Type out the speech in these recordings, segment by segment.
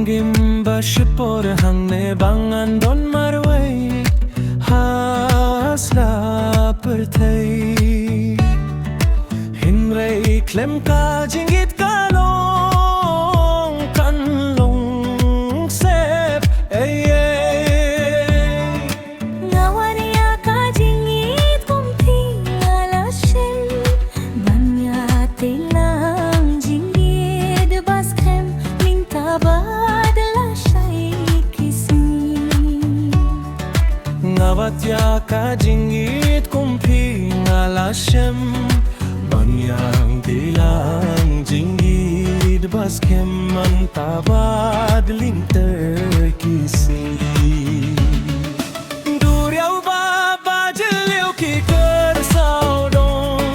Başı por hangne bangan don marway hasla pertay Hinrei klem ka jingit kalong kanlong sep ay Ngawaniya ka jingit kumti alashem Banyate lang jingit baskem mintabad Ngawatya ka jingit kumpi ngalashem Banyang dilang jingit baskem mantabad linter kisi Duriau ba bajeliu ki kersau dong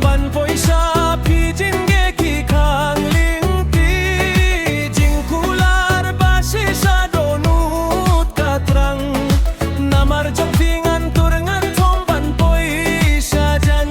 Ban poi sha pi jingge ki kang lingti Jingkular basi sa donut katrang Marjang tingan turengan tomban poi sajan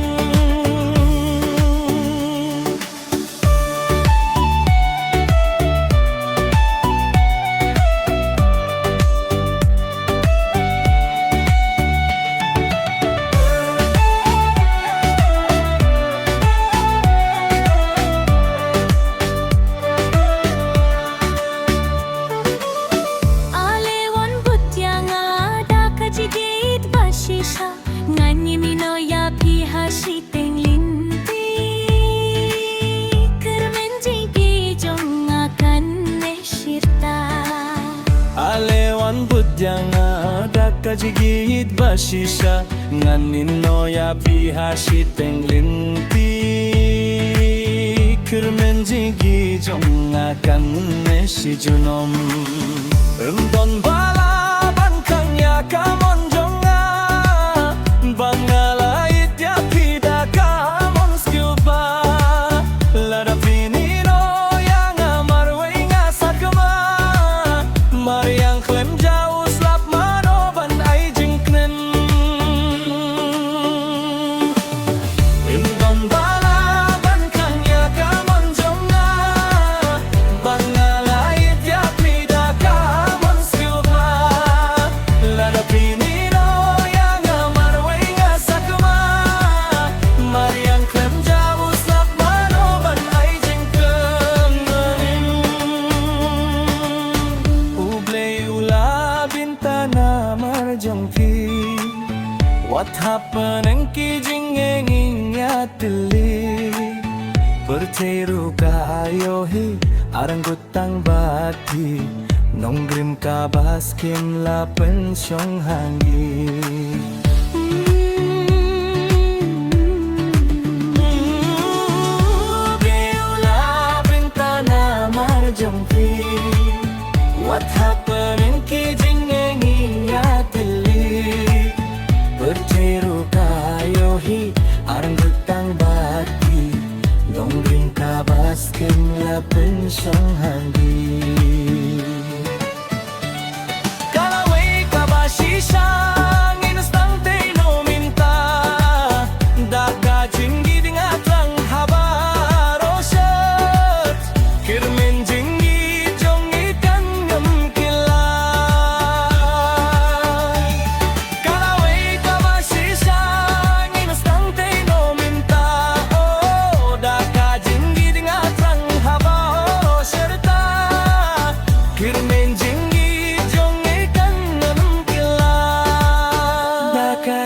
Ngani mino ya pihashi tenglinti Kermen jigi jong akan neshirta Alewan budyanga daka jigit bashisha Ngani no ya pihashi tenglinti Kermen jigi jong akan neshijunom Emdon balaban kang ya kamon Bangalait ya pida kamon skilba Lada pinino yang amarway nga sakma Mariang klem jauh slap manoban ay jingknen Imdon balaban kanya kamon jonga Bangalait ya pida kamon skilba Lada pinino What happened ki jingeng yatli Perteru ka ayohi arang gutang bati Nonggrim ka baskim la pensyong hangi Beula bintana marjong pi What happened ki jingeng yatli Perteru kayohi arang gutang bati Nonggring ka baskem la pensyong handi Kalaway ka basisha Nginustang te no minta Daka jinggi dingat lang habaro shat Kirmen jinggi jong ikan ngam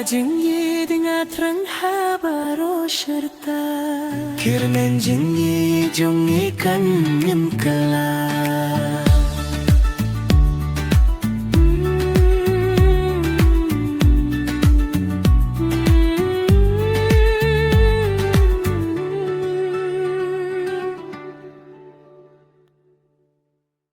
Jinggi dengan terang habaro serta Kirmen jinggi jong ikan nyem kelak